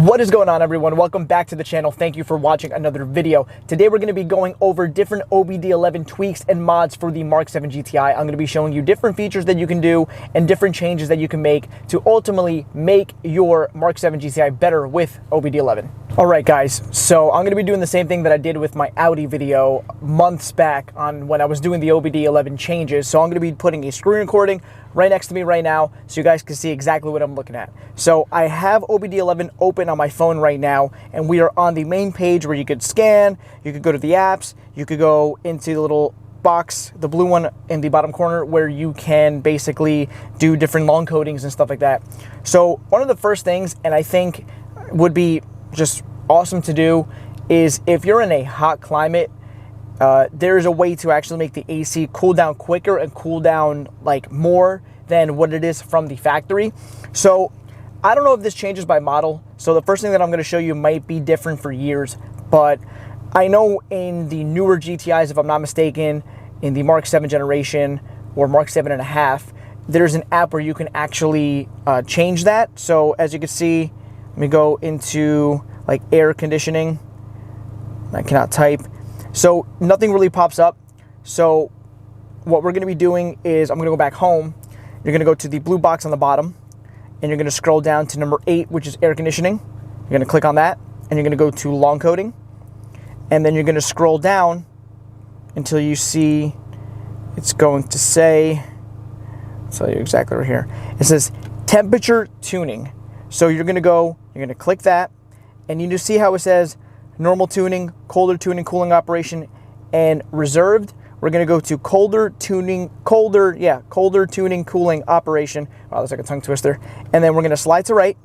What is going on, everyone? Welcome back to the channel. Thank you for watching another video. Today we're going to be going over different OBDEleven tweaks and mods for the MK7 GTI. I'm going to be showing you different features that you can do and different changes that you can make to ultimately make your MK7 GTI better with OBDEleven. Alright guys, so I'm going to be doing the same thing that I did with my Audi video months back on when I was doing the OBDEleven changes. So I'm going to be putting a screen recording right next to me right now so you guys can see exactly what I'm looking at. So I have OBDEleven open on my phone right now, and we are on the main page where you could scan, you could go to the apps, you could go into the little box, the blue one in the bottom corner, where you can basically do different long codings and stuff like that. So one of the first things, and I think would be just awesome to do, is if you're in a hot climate, there is a way to actually make the AC cool down quicker and cool down like more than what it is from the factory. So I don't know if this changes by model. So the first thing that I'm going to show you might be different for years, but I know in the newer GTIs, if I'm not mistaken, in the MK7 generation or MK7.5, there's an app where you can actually change that. So as you can see, let me go into like air conditioning. I cannot type. So nothing really pops up. So what we're going to be doing is I'm going to go back home. You're going to go to the blue box on the bottom, and you're going to scroll down to number 8, which is air conditioning. You're going to click on that, and you're going to go to long coding, and then you're going to scroll down until you see it's going to say, I'll tell you exactly right here. It says temperature tuning. So you're going to click that, and you just see how it says normal tuning, colder tuning, cooling operation, and reserved. We're going to go to colder tuning, cooling operation. Wow, that's like a tongue twister. And then we're going to slide to right.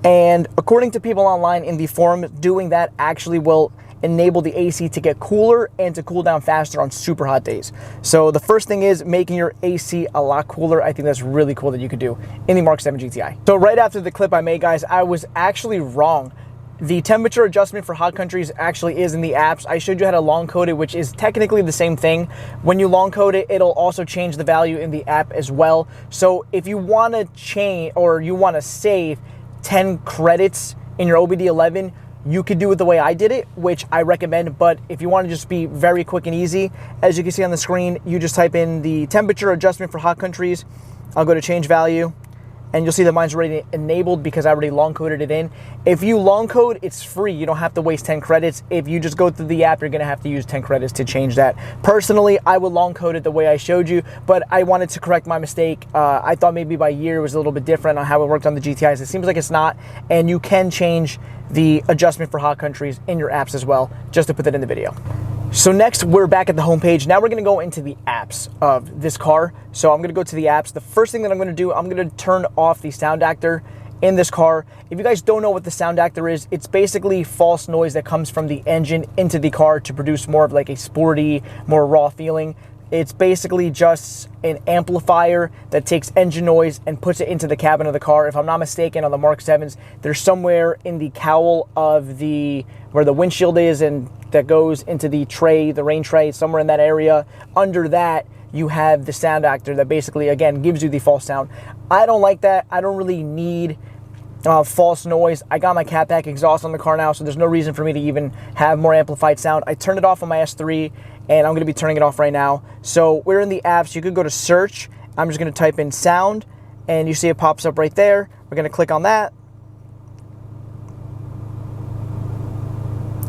And according to people online in the forum, doing that actually will enable the AC to get cooler and to cool down faster on super hot days. So the first thing is making your AC a lot cooler. I think that's really cool that you could do in the MK7 GTI. So right after the clip I made, guys, I was actually wrong. The temperature adjustment for hot countries actually is in the apps. I showed you how to long code it, which is technically the same thing. When you long code it, it'll also change the value in the app as well. So if you want to change or you want to save 10 credits in your OBDEleven, you could do it the way I did it, which I recommend. But if you want to just be very quick and easy, as you can see on the screen, you just type in the temperature adjustment for hot countries. I'll go to change value, and you'll see that mine's already enabled because I already long coded it in. If you long code, it's free. You don't have to waste 10 credits. If you just go through the app, you're gonna have to use 10 credits to change that. Personally, I would long code it the way I showed you, but I wanted to correct my mistake. I thought maybe by year it was a little bit different on how it worked on the GTIs. It seems like it's not, and you can change the adjustment for hot countries in your apps as well, just to put that in the video. So next, we're back at the home page. Now we're going to go into the apps of this car. So I'm going to go to the apps. The first thing that I'm going to do, I'm going to turn off the sound actor in this car. If you guys don't know what the sound actor is, it's basically false noise that comes from the engine into the car to produce more of like a sporty, more raw feeling. It's basically just an amplifier that takes engine noise and puts it into the cabin of the car. If I'm not mistaken, on the MK7s, there's somewhere in the cowl of where the windshield is and that goes into the tray, the rain tray, somewhere in that area. Under that, you have the sound actor that basically, again, gives you the false sound. I don't like that. I don't really need false noise. I got my catback exhaust on the car now, so there's no reason for me to even have more amplified sound. I turned it off on my S3, and I'm going to be turning it off right now. So we're in the apps. You could go to search. I'm just going to type in sound, and you see it pops up right there. We're going to click on that,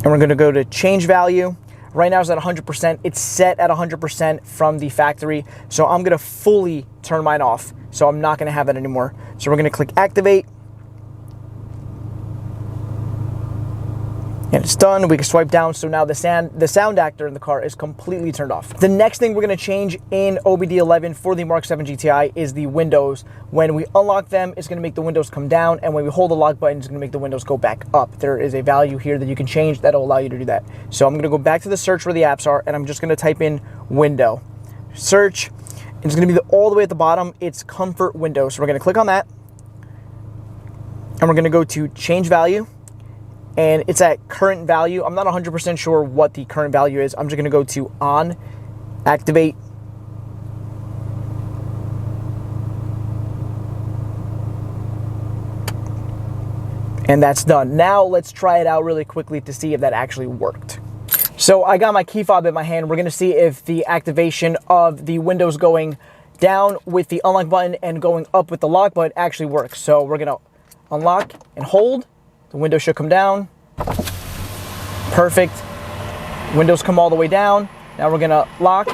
and we're going to go to change value. Right now it's at 100%. It's set at 100% from the factory, so I'm going to fully turn mine off. So I'm not going to have that anymore. So we're going to click activate. And it's done. We can swipe down. So now the sound actor in the car is completely turned off. The next thing we're going to change in OBDEleven for the MK7 GTI is the windows. When we unlock them, it's going to make the windows come down, and when we hold the lock button, it's going to make the windows go back up. There is a value here that you can change that'll allow you to do that. So I'm going to go back to the search where the apps are, and I'm just going to type in window. Search. It's going to be all the way at the bottom. It's comfort window. So we're going to click on that, and we're going to go to change value. And it's at current value. I'm not 100% sure what the current value is. I'm just gonna go to on, activate, And that's done. Now let's try it out really quickly to see if that actually worked. So I got my key fob in my hand. We're gonna see if the activation of the windows going down with the unlock button and going up with the lock button actually works. So we're gonna unlock and hold. The window should come down. Perfect. Windows come all the way down. Now we're gonna lock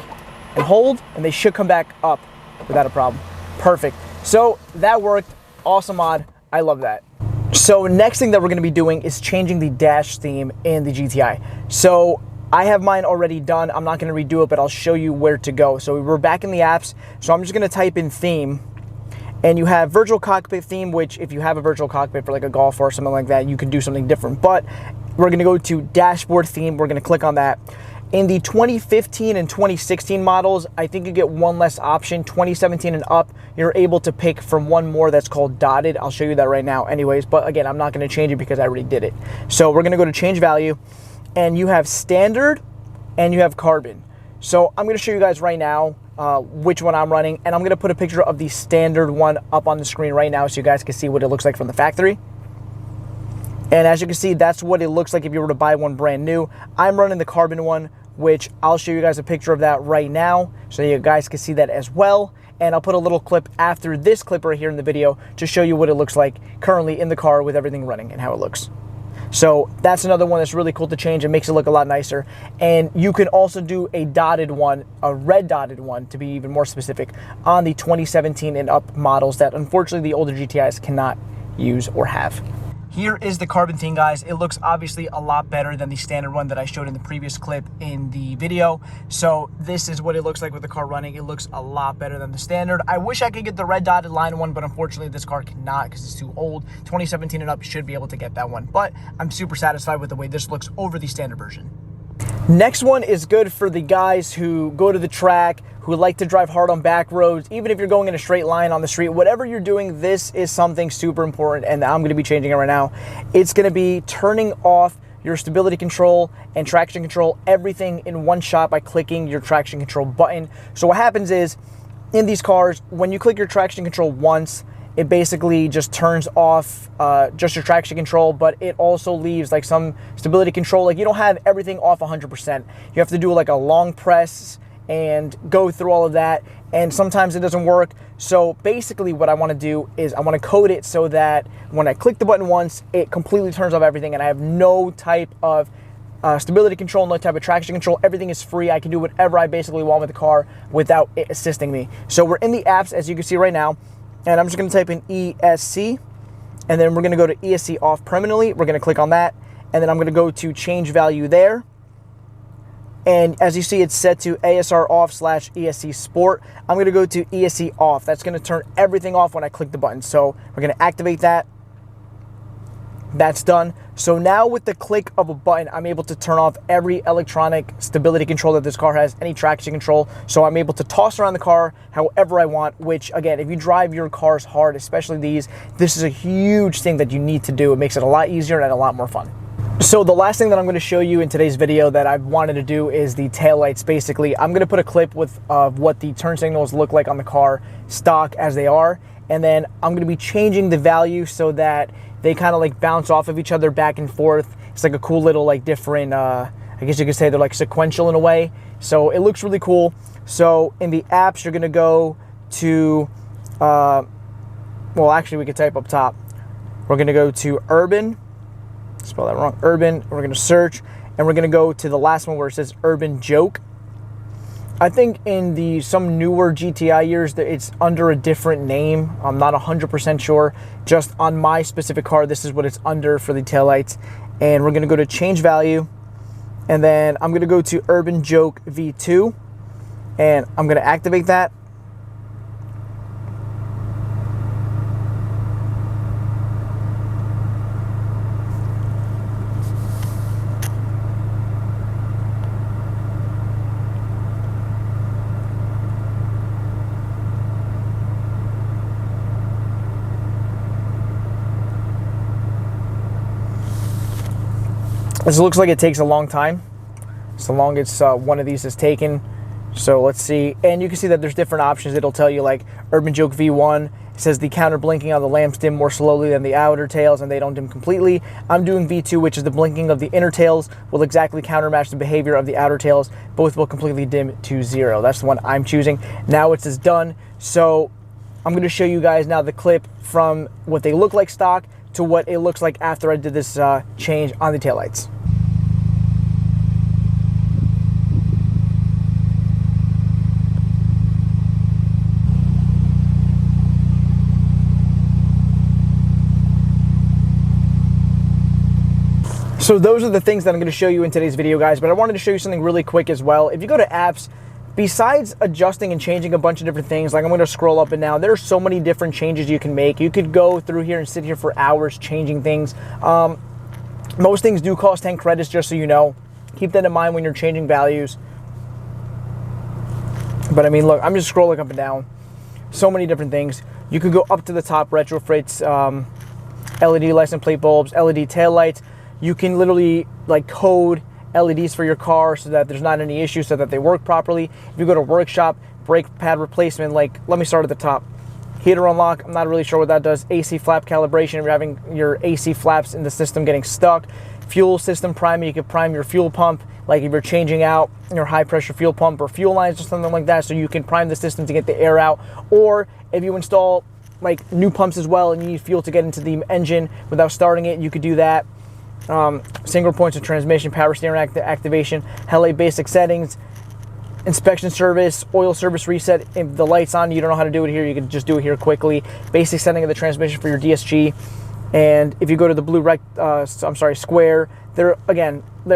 and hold, and they should come back up without a problem. Perfect. So that worked. Awesome mod. I love that. So next thing that we're gonna be doing is changing the dash theme in the GTI. So I have mine already done. I'm not gonna redo it, but I'll show you where to go. So we're back in the apps. So I'm just gonna type in theme, and you have virtual cockpit theme, which if you have a virtual cockpit for like a Golf or something like that, you can do something different. But we're gonna go to dashboard theme. We're gonna click on that. In the 2015 and 2016 models, I think you get one less option. 2017 and up, you're able to pick from one more that's called dotted. I'll show you that right now anyways, but again, I'm not gonna change it because I already did it. So we're gonna go to change value, and you have standard and you have carbon. So I'm gonna show you guys right now which one I'm running, and I'm gonna put a picture of the standard one up on the screen right now so you guys can see what it looks like from the factory. And as you can see, that's what it looks like if you were to buy one brand new. I'm running the carbon one, which I'll show you guys a picture of that right now so you guys can see that as well. And I'll put a little clip after this clip right here in the video to show you what it looks like currently in the car with everything running and how it looks. So that's another one that's really cool to change. It makes it look a lot nicer. And you can also do a dotted one, a red dotted one to be even more specific, on the 2017 and up models that unfortunately the older GTIs cannot use or have. Here is the carbon theme, guys. It looks obviously a lot better than the standard one that I showed in the previous clip in the video. So this is what it looks like with the car running. It looks a lot better than the standard. I wish I could get the red dotted line one, but unfortunately this car cannot because it's too old. 2017 and up, you should be able to get that one. But I'm super satisfied with the way this looks over the standard version. Next one is good for the guys who go to the track, who like to drive hard on back roads, even if you're going in a straight line on the street, whatever you're doing, this is something super important, and I'm gonna be changing it right now. It's gonna be turning off your stability control and traction control, everything in one shot by clicking your traction control button. So what happens is, in these cars, when you click your traction control once, it basically just turns off just your traction control, but it also leaves like some stability control. Like you don't have everything off 100%. You have to do like a long press and go through all of that, and sometimes it doesn't work. So basically what I want to do is I want to code it so that when I click the button once, it completely turns off everything and I have no type of stability control, no type of traction control. Everything is free. I can do whatever I basically want with the car without it assisting me. So we're in the apps, as you can see right now, and I'm just going to type in ESC, and then we're going to go to ESC off permanently. We're going to click on that, and then I'm going to go to change value there. And as you see, it's set to ASR off / ESC Sport. I'm gonna go to ESC off. That's gonna turn everything off when I click the button. So we're gonna activate that. That's done. So now with the click of a button, I'm able to turn off every electronic stability control that this car has, any traction control. So I'm able to toss around the car however I want, which again, if you drive your cars hard, especially these, this is a huge thing that you need to do. It makes it a lot easier and a lot more fun. So the last thing that I'm going to show you in today's video that I've wanted to do is the taillights. Basically, I'm going to put a clip of what the turn signals look like on the car stock as they are, and then I'm going to be changing the value so that they kind of like bounce off of each other back and forth. It's like a cool little like different, I guess you could say they're like sequential in a way. So it looks really cool. So in the apps, you're going to go to, well, actually we could type up top. We're going to go to Urban. Spell that wrong. Urban. We're going to search, and we're going to go to the last one where it says Urban Joke. I think in some newer GTI years that it's under a different name. I'm not 100% sure. Just on my specific car, this is what it's under for the taillights. And we're going to go to change value, and then I'm going to go to Urban Joke V2, and I'm going to activate that. This looks like it takes a long time, so long as one of these is taken. So let's see, and you can see that there's different options. It'll tell you like Urban Joke V1, It says the counter blinking on the lamps dim more slowly than the outer tails, and they don't dim completely. I'm doing V2, which is the blinking of the inner tails will exactly countermatch the behavior of the outer tails. Both will completely dim to 0. That's the one I'm choosing. Now it says done. So I'm going to show you guys now the clip from what they look like stock to what it looks like after I did this change on the taillights. So those are the things that I'm going to show you in today's video, guys, but I wanted to show you something really quick as well. If you go to apps, besides adjusting and changing a bunch of different things, like I'm going to scroll up and down, there are so many different changes you can make. You could go through here and sit here for hours changing things. Most things do cost 10 credits, just so you know. Keep that in mind when you're changing values. But I mean, look, I'm just scrolling up and down. So many different things. You could go up to the top, retrofits, LED license plate bulbs, LED taillights. You can literally like code LEDs for your car so that there's not any issues, so that they work properly. If you go to workshop, brake pad replacement, like let me start at the top. Heater unlock, I'm not really sure what that does. AC flap calibration, if you're having your AC flaps in the system getting stuck. Fuel system priming, you can prime your fuel pump, like if you're changing out your high pressure fuel pump or fuel lines or something like that, so you can prime the system to get the air out. Or if you install like new pumps as well and you need fuel to get into the engine without starting it, you could do that. Single points of transmission, power steering activation, Taillight basic settings, inspection service, oil service reset. If the light's on, you don't know how to do it here, you can just do it here quickly. Basic setting of the transmission for your DSG. And if you go to the blue square, there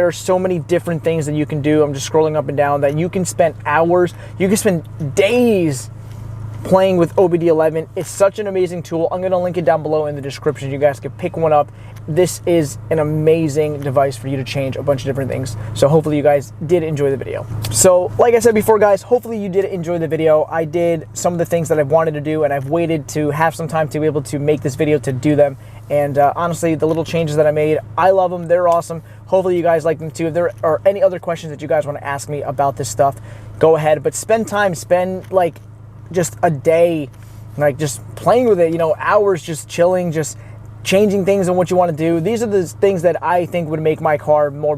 are so many different things that you can do. I'm just scrolling up and down that you can spend hours, you can spend days playing with OBDEleven. It's such an amazing tool. I'm going to link it down below in the description. You guys can pick one up. This is an amazing device for you to change a bunch of different things. So hopefully you guys did enjoy the video. So like I said before, guys, hopefully you did enjoy the video. I did some of the things that I've wanted to do, and I've waited to have some time to be able to make this video to do them. And honestly, the little changes that I made, I love them. They're awesome. Hopefully you guys like them too. If there are any other questions that you guys want to ask me about this stuff, go ahead. But spend like just a day, like just playing with it, you know, hours just chilling, just changing things and what you want to do. These are the things that I think would make my car more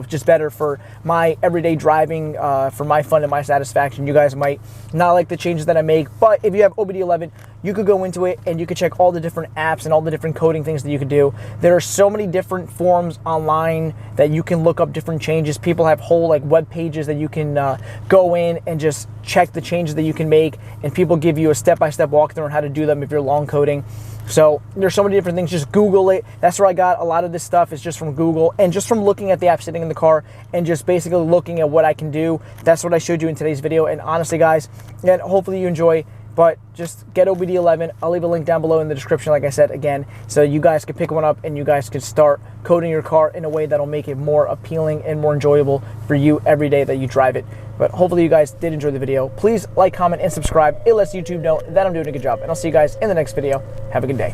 just better for my everyday driving, for my fun and my satisfaction. You guys might not like the changes that I make, but if you have OBDEleven, you could go into it and you could check all the different apps and all the different coding things that you could do. There are so many different forums online that you can look up different changes. People have whole like web pages that you can go in and just check the changes that you can make, and people give you a step-by-step walkthrough on how to do them if you're long coding. So there's so many different things. Just Google it. That's where I got a lot of this stuff, is just from Google and just from looking at the app sitting in the car and just basically looking at what I can do. That's what I showed you in today's video. And honestly, guys, and hopefully you enjoy, but just get OBDEleven. I'll leave a link down below in the description, like I said, again, so you guys can pick one up and you guys can start coding your car in a way that'll make it more appealing and more enjoyable for you every day that you drive it. But hopefully you guys did enjoy the video. Please like, comment, and subscribe. It lets YouTube know that I'm doing a good job. And I'll see you guys in the next video. Have a good day.